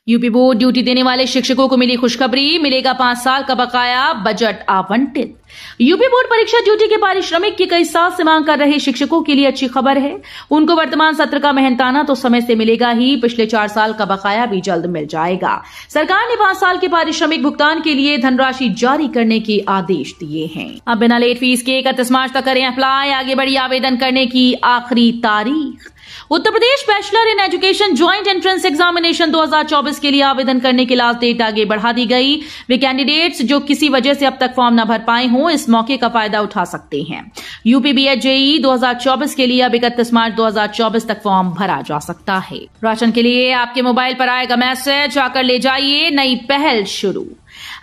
UP board duty देने वाले शिक्षकों को मिली खुशखबरी, मिलेगा 5 साल का बकाया, बजट आवंटित। यूपी बोर्ड परीक्षा ड्यूटी के पारिश्रमिक की कई साल से मांग कर रहे शिक्षकों के लिए अच्छी खबर है। उनको वर्तमान सत्र का मेहनताना तो समय से मिलेगा ही, पिछले 4 साल का बकाया भी जल्द मिल जाएगा। सरकार ने 5 साल के पारिश्रमिक भुगतान के लिए धनराशि जारी करने के आदेश दिए हैं। अब बिना लेट फीस के 31 मार्च तक करें अप्लाई, आगे बढ़ी आवेदन करने की आखिरी तारीख। Uttar Pradesh bachelor in education joint entrance examination 2024 के लिए आवेदन करने की लास्ट डेट आगे बढ़ा दी गई। वे कैंडिडेट्स जो किसी वजह से अब तक फॉर्म न भर पाए हों, इस मौके का फायदा उठा सकते हैं। यूपी बीएड जेईई 2024 के लिए अब 31 मार्च 2024 तक फॉर्म भरा जा सकता है। राशन के लिए आपके मोबाइल पर आएगा मैसेज, आकर ले जाइए, नई पहल शुरू।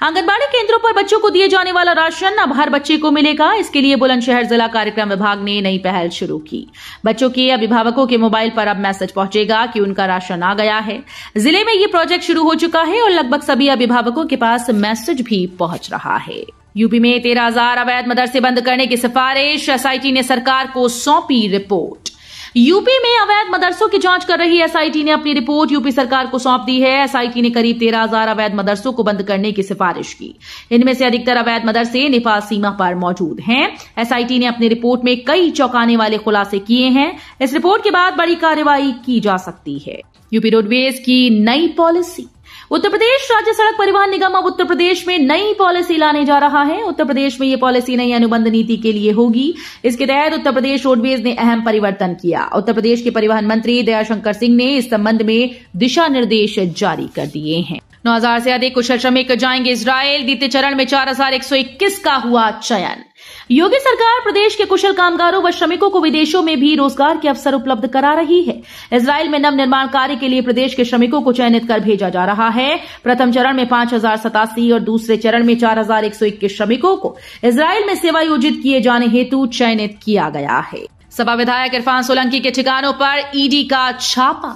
आंगनबाड़ी केंद्रों पर बच्चों को दिए जाने वाला राशन अब हर बच्चे को मिलेगा। इसके लिए बुलंदशहर जिला कार्यक्रम विभाग ने नई पहल शुरू की। बच्चों के अभिभावकों के मोबाइल पर अब मैसेज पहुंचेगा कि उनका राशन आ गया है। जिले में ये प्रोजेक्ट शुरू हो चुका है और लगभग सभी अभिभावकों के पास मैसेज भी पहुंच रहा है। यूपी में 13,000 अवैध मदरसे बंद करने की सिफारिश, एसआईटी ने सरकार को सौंपी रिपोर्ट। यूपी में अवैध मदरसों की जांच कर रही एसआईटी ने अपनी रिपोर्ट यूपी सरकार को सौंप दी है। एसआईटी ने करीब 13,000 अवैध मदरसों को बंद करने की सिफारिश की। इनमें से अधिकतर अवैध मदरसे नेपाल सीमा पर मौजूद हैं। एसआईटी ने अपनी रिपोर्ट में कई चौंकाने वाले खुलासे किए हैं। इस रिपोर्ट के बाद बड़ी कार्रवाई की जा सकती है। यूपी रोडवेज की नई पॉलिसी। उत्तर प्रदेश राज्य सड़क परिवहन निगम अब उत्तर प्रदेश में नई पॉलिसी लाने जा रहा है। उत्तर प्रदेश में ये पॉलिसी नई अनुबंध नीति के लिए होगी। इसके तहत उत्तर प्रदेश रोडवेज ने अहम परिवर्तन किया। उत्तर प्रदेश के परिवहन मंत्री दयाशंकर सिंह ने इस संबंध में दिशा निर्देश जारी कर दिए हैं। 9,000 से अधिक कुशल श्रमिक जाएंगे इजराइल, द्वितीय चरण में 4,121 का हुआ चयन। योगी सरकार प्रदेश के कुशल कामगारों व श्रमिकों को विदेशों में भी रोजगार के अवसर उपलब्ध करा रही है। इजराइल में नव निर्माण कार्य के लिए प्रदेश के श्रमिकों को चयनित कर भेजा जा रहा है। प्रथम चरण में 5,087 और दूसरे चरण में 4,121 श्रमिकों को इजराइल में सेवायोजित किए जाने हेतु चयनित किया गया है। सपा विधायक इरफान सोलंकी के ठिकानों पर ईडी का छापा।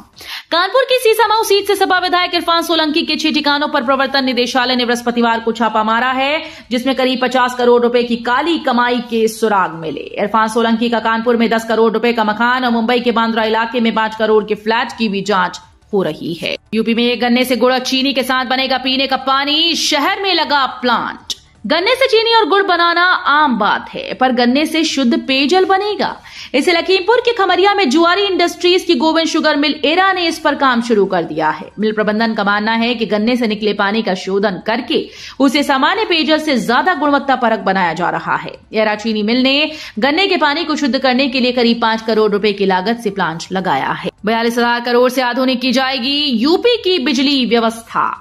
कानपुर की सीसामऊ सीट से सपा विधायक इरफान सोलंकी के 6 ठिकानों पर प्रवर्तन निदेशालय ने बृहस्पतिवार को छापा मारा है, जिसमें करीब 50 करोड़ रुपए की काली कमाई के सुराग मिले। इरफान सोलंकी का कानपुर में 10 करोड़ रुपए का मकान और मुंबई के बांद्रा इलाके में 5 करोड़ के फ्लैट की भी जांच हो रही है। यूपी में गन्ने से गुड़ और चीनी के साथ बनेगा पीने का पानी, शहर में लगा प्लांट। गन्ने से चीनी और गुड़ बनाना आम बात है, पर गन्ने से शुद्ध पेयजल बनेगा। इसे लखीमपुर के खमरिया में जुआरी इंडस्ट्रीज की गोविंद शुगर मिल एरा ने इस पर काम शुरू कर दिया है। मिल प्रबंधन का मानना है कि गन्ने से निकले पानी का शोधन करके उसे सामान्य पेयजल से ज्यादा गुणवत्ता परक बनाया जा रहा है। एरा चीनी मिल ने गन्ने के पानी को शुद्ध करने के लिए करीब 5 करोड़ रुपए की लागत से प्लांट लगाया है। 42,000 करोड़ से आधुनिक की जाएगी यूपी की बिजली व्यवस्था।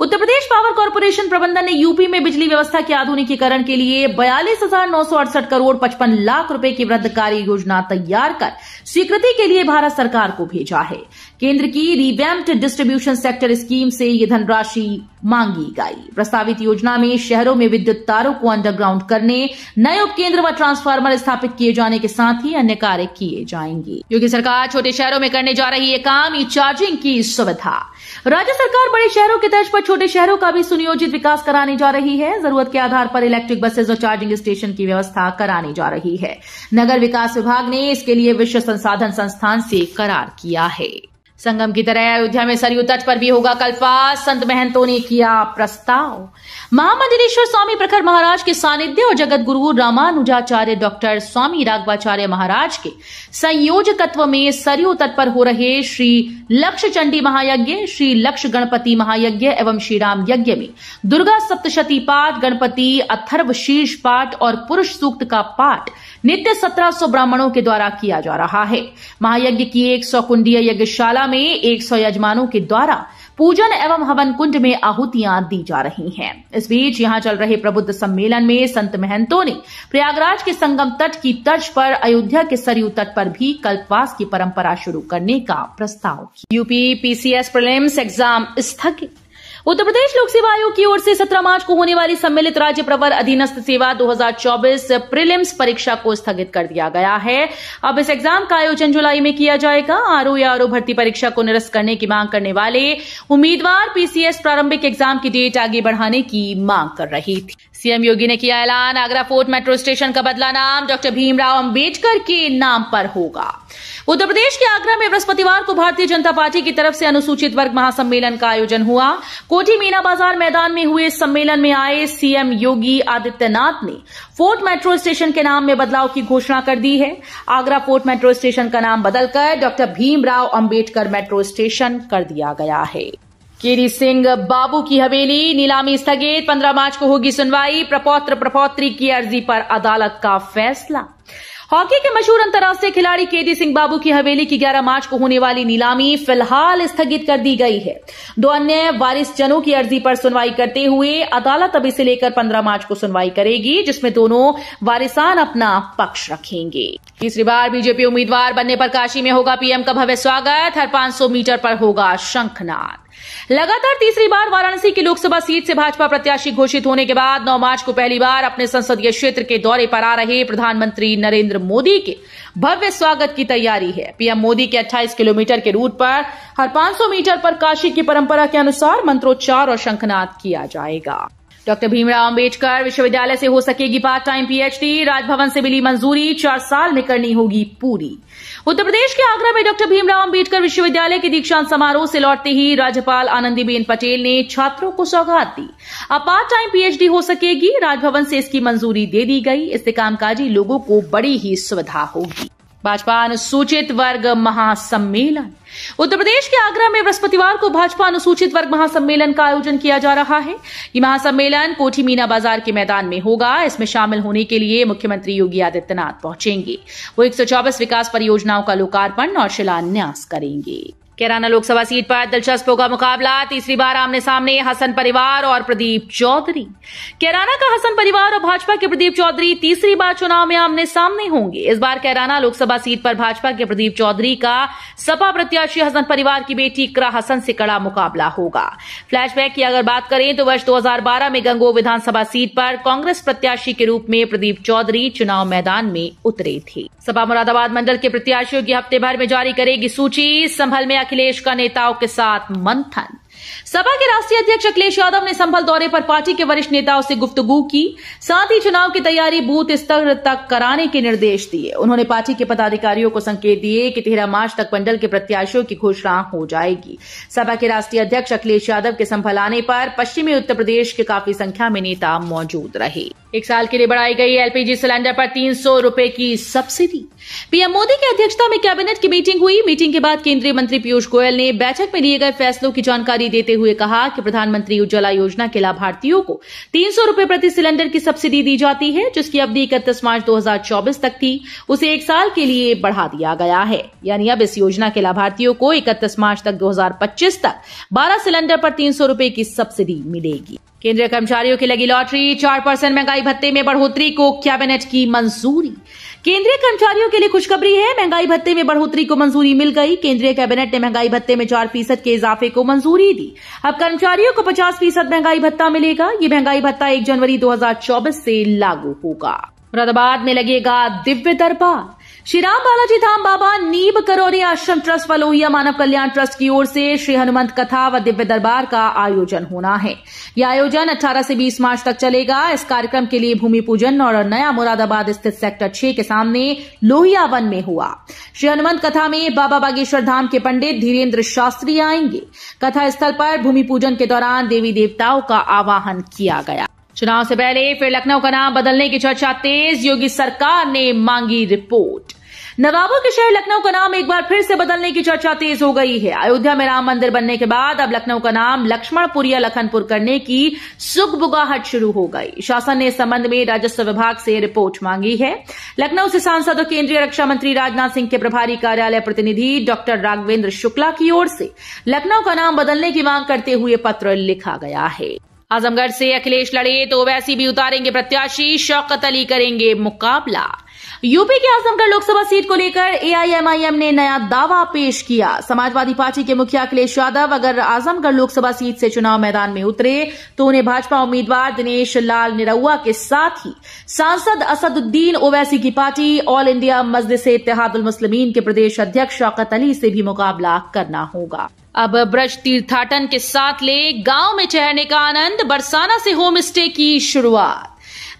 उत्तर प्रदेश पावर कॉर्पोरेशन प्रबंधन ने यूपी में बिजली व्यवस्था के आधुनिकीकरण के लिए 42,968 करोड़ 55 लाख रुपए की वृहद कार्य योजना तैयार कर स्वीकृति के लिए भारत सरकार को भेजा है। केंद्र की रिवैम्प्ड डिस्ट्रीब्यूशन सेक्टर स्कीम से ये धनराशि मांगी गई। प्रस्तावित योजना में शहरों में विद्युत तारों को अंडरग्राउंड करने, नए उपकेंद्र व ट्रांसफार्मर स्थापित किए जाने के साथ ही अन्य कार्य किए जाएंगे। योगी सरकार छोटे शहरों में करने जा रही है काम, ई चार्जिंग की सुविधा। राज्य सरकार बड़े शहरों के तर्ज पर छोटे शहरों का भी सुनियोजित विकास कराने जा रही है। जरूरत के आधार पर इलेक्ट्रिक बसेज और चार्जिंग स्टेशन की व्यवस्था कराने जा रही है। नगर विकास विभाग ने इसके लिए विश्व संसाधन संस्थान से करार किया है। संगम की तरह अयोध्या में सरयू तट पर भी होगा कल्पवास, संत महंतों ने किया प्रस्ताव। महामंडलेश्वर स्वामी प्रखर महाराज के सानिध्य और जगत गुरु रामानुजाचार्य डॉक्टर स्वामी राघवाचार्य महाराज के संयोजकत्व में सरयू तट पर हो रहे श्री लक्ष्य चंडी महायज्ञ, श्री लक्ष्य गणपति महायज्ञ एवं श्री राम यज्ञ में दुर्गा सप्तशती पाठ, गणपति अथर्व शीर्ष पाठ और पुरुष सूक्त का पाठ नित्य 1700 ब्राह्मणों के द्वारा किया जा रहा है। महायज्ञ की 100 कुंडीय यज्ञशाला में 100 यजमानों के द्वारा पूजन एवं हवन कुंड में आहुतियां दी जा रही हैं। इस बीच यहां चल रहे प्रबुद्ध सम्मेलन में संत महंतों ने प्रयागराज के संगम तट की तर्ज पर अयोध्या के सरयू तट पर भी कल्पवास की परंपरा शुरू करने का प्रस्ताव किया। यूपी पीसीएस प्रीलिम्स एग्जाम स्थगित। उत्तर प्रदेश लोक सेवा आयोग की ओर से 17 मार्च को होने वाली सम्मिलित राज्य प्रवर अधीनस्थ सेवा 2024 प्रीलिम्स परीक्षा को स्थगित कर दिया गया है। अब इस एग्जाम का आयोजन जुलाई में किया जाएगा। आरओ या आरओ भर्ती परीक्षा को निरस्त करने की मांग करने वाले उम्मीदवार पीसीएस प्रारंभिक एग्जाम की डेट आगे बढ़ाने की मांग कर रही थी। सीएम योगी ने किया ऐलान, आगरा फोर्ट मेट्रो स्टेशन का बदला नाम डॉक्टर भीमराव अंबेडकर के नाम पर होगा। उत्तर प्रदेश के आगरा में बृहस्पतिवार को भारतीय जनता पार्टी की तरफ से अनुसूचित वर्ग महासम्मेलन का आयोजन हुआ। कोठी मीना बाजार मैदान में हुए सम्मेलन में आए सीएम योगी आदित्यनाथ ने फोर्ट मेट्रो स्टेशन के नाम में बदलाव की घोषणा कर दी है। आगरा फोर्ट मेट्रो स्टेशन का नाम बदलकर doctor Bhimrao Ambedkar metro station कर दिया गया है। केडी सिंह बाबू की हवेली नीलामी स्थगित, 15 मार्च को होगी सुनवाई। प्रपौत्र प्रपौत्री की अर्जी पर अदालत का फैसला। हॉकी के मशहूर अंतर्राष्ट्रीय खिलाड़ी केडी सिंह बाबू की हवेली की 11 मार्च को होने वाली नीलामी फिलहाल स्थगित कर दी गई है। 2 अन्य वारिसजनों की अर्जी पर सुनवाई करते हुए अदालत अब इसे लेकर 15 मार्च को सुनवाई करेगी, जिसमें दोनों वारिसान अपना पक्ष रखेंगे। तीसरी बार बीजेपी उम्मीदवार बनने पर काशी में होगा पीएम का भव्य स्वागत। हर 500 मीटर पर होगा शंखनाद। लगातार तीसरी बार वाराणसी की लोकसभा सीट से भाजपा प्रत्याशी घोषित होने के बाद 9 मार्च को पहली बार अपने संसदीय क्षेत्र के दौरे पर आ रहे प्रधानमंत्री नरेंद्र मोदी के भव्य स्वागत की तैयारी है। पीएम मोदी के 28 किलोमीटर के रूट पर हर 500 मीटर पर काशी की परंपरा के अनुसार मंत्रोच्चार और शंखनाद किया जाएगा। डॉक्टर भीमराव अंबेडकर विश्वविद्यालय से हो सकेगी पार्ट टाइम पीएचडी, राजभवन से मिली मंजूरी, 4 साल में करनी होगी पूरी। उत्तर प्रदेश के आगरा में डॉक्टर भीमराव अंबेडकर विश्वविद्यालय के दीक्षांत समारोह से लौटते ही राज्यपाल आनंदीबेन पटेल ने छात्रों को सौगात दी। अब पार्ट टाइम पीएचडी हो सकेगी, राजभवन से इसकी मंजूरी दे दी गई। इससे कामकाजी लोगों को बड़ी ही सुविधा होगी। भाजपा अनुसूचित वर्ग महासम्मेलन। उत्तर प्रदेश के आगरा में बृहस्पतिवार को भाजपा अनुसूचित वर्ग महासम्मेलन का आयोजन किया जा रहा है। ये महासम्मेलन कोठी मीना बाजार के मैदान में होगा। इसमें शामिल होने के लिए मुख्यमंत्री योगी आदित्यनाथ पहुंचेंगे। वो 124 विकास परियोजनाओं का लोकार्पण और शिलान्यास करेंगे। कैराना लोकसभा सीट पर दिलचस्प होगा मुकाबला। तीसरी बार आमने सामने हसन परिवार और प्रदीप चौधरी। कैराना का हसन परिवार और भाजपा के प्रदीप चौधरी तीसरी बार चुनाव में आमने सामने होंगे। इस बार कैराना लोकसभा सीट पर भाजपा के प्रदीप चौधरी का सपा प्रत्याशी हसन परिवार की बेटी इकरा हसन से कड़ा मुकाबला होगा। फ्लैशबैक की अगर बात करें तो वर्ष 2012 में गंगोह विधानसभा सीट पर कांग्रेस प्रत्याशी के रूप में प्रदीप चौधरी चुनाव मैदान में उतरे थे। सपा मुरादाबाद मंडल के प्रत्याशियों की हफ्ते भर में जारी करेगी सूची। संभल में अखिलेश का नेताओं के साथ मंथन। सपा के राष्ट्रीय अध्यक्ष अखिलेश यादव ने संभल दौरे पर पार्टी के वरिष्ठ नेताओं से गुफ्तगू की, साथ ही चुनाव की तैयारी बूथ स्तर तक कराने के निर्देश दिए। उन्होंने पार्टी के पदाधिकारियों को संकेत दिए कि 13 मार्च तक मंडल के प्रत्याशियों की घोषणा हो जाएगी। सपा के राष्ट्रीय अध्यक्ष अखिलेश यादव के संभल आने पर पश्चिमी उत्तर प्रदेश के काफी संख्या में नेता मौजूद रहे। 1 साल के लिए बढ़ाई गई एलपीजी सिलेंडर पर 300 रुपए की सब्सिडी। पीएम मोदी की अध्यक्षता में कैबिनेट की मीटिंग हुई। मीटिंग के बाद केंद्रीय मंत्री पीयूष गोयल ने बैठक में लिए गए फैसलों की जानकारी देते हुए कहा कि प्रधानमंत्री उज्ज्वला योजना के लाभार्थियों को 300 रुपए प्रति सिलेंडर की सब्सिडी दी जाती है, जिसकी अवधि 31 मार्च 2024 तक थी। उसे 1 साल के लिए बढ़ा दिया गया है। यानी अब इस योजना के लाभार्थियों को 31 मार्च तक 2025 तक 12 सिलेंडर पर 300 रुपए की सब्सिडी मिलेगी। केंद्रीय कर्मचारियों की लगी लॉटरी। 4% महंगाई भत्ते में बढ़ोतरी को कैबिनेट की मंजूरी। केंद्रीय कर्मचारियों के लिए खुशखबरी है, महंगाई भत्ते में बढ़ोतरी को मंजूरी मिल गई। केंद्रीय कैबिनेट ने महंगाई भत्ते में 4% के इजाफे को मंजूरी दी। अब कर्मचारियों को 50% महंगाई भत्ता मिलेगा। ये महंगाई भत्ता 1 जनवरी 2024 से लागू होगा। मुरादाबाद में लगेगा दिव्य दरबार। श्री राम बालाजी धाम बाबा नीब करोरी आश्रम ट्रस्ट व लोहिया मानव कल्याण ट्रस्ट की ओर से श्री हनुमंत कथा व दिव्य दरबार का आयोजन होना है। यह आयोजन 18 से 20 मार्च तक चलेगा। इस कार्यक्रम के लिए भूमि पूजन और नया मुरादाबाद स्थित सेक्टर 6 के सामने लोहिया वन में हुआ। श्री हनुमंत कथा में बाबा बागेश्वर धाम के पंडित धीरेन्द्र शास्त्री आएंगे। कथा स्थल पर भूमि पूजन के दौरान देवी देवताओं का आवाहन किया गया। चुनाव से पहले फिर लखनऊ का नाम बदलने की चर्चा तेज। योगी सरकार ने मांगी रिपोर्ट। नवाबों के शहर लखनऊ का नाम एक बार फिर से बदलने की चर्चा तेज हो गई है। अयोध्या में राम मंदिर बनने के बाद अब लखनऊ का नाम लक्ष्मणपुर या लखनपुर करने की सुगबुगाहट शुरू हो गई। शासन ने इस संबंध में राजस्व विभाग से रिपोर्ट मांगी है। लखनऊ से सांसद और केंद्रीय रक्षा मंत्री राजनाथ सिंह के प्रभारी कार्यालय प्रतिनिधि डॉक्टर राघवेंद्र शुक्ला की ओर से लखनऊ का नाम बदलने की मांग करते हुए पत्र लिखा गया है। आजमगढ़ से अखिलेश लड़े तो ओवैसी भी उतारेंगे प्रत्याशी, शौकत अली करेंगे मुकाबला। यूपी के आजमगढ़ लोकसभा सीट को लेकर एआईएमआईएम ने नया दावा पेश किया। समाजवादी पार्टी के मुखिया अखिलेश यादव अगर आजमगढ़ लोकसभा सीट से चुनाव मैदान में उतरे तो उन्हें भाजपा उम्मीदवार दिनेश लाल निरहुआ के साथ ही सांसद असदुद्दीन ओवैसी की पार्टी ऑल इंडिया मजलिस-ए-इत्तेहादुल मुस्लिमीन के प्रदेश अध्यक्ष शौकत अली से भी मुकाबला करना होगा। अब ब्रज तीर्थाटन के साथ ले गांव में ठहरने का आनंद। बरसाना से होम स्टे की शुरुआत।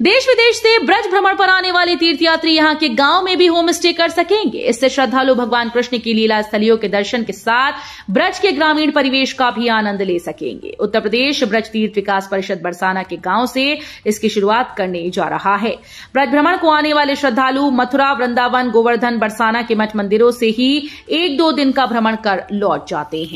देश विदेश से ब्रज भ्रमण पर आने वाले तीर्थयात्री यहां के गांव में भी होम स्टे कर सकेंगे। इससे श्रद्धालु भगवान कृष्ण की लीला स्थलियों के दर्शन के साथ ब्रज के ग्रामीण परिवेश का भी आनंद ले सकेंगे। उत्तर प्रदेश ब्रज तीर्थ विकास परिषद बरसाना के गांव से इसकी शुरुआत करने जा रहा है। ब्रज भ्रमण को आने वाले श्रद्धालु मथुरा, वृंदावन, गोवर्धन, बरसाना के मठ मंदिरों से ही 1-2 दिन का भ्रमण कर लौट जाते हैं।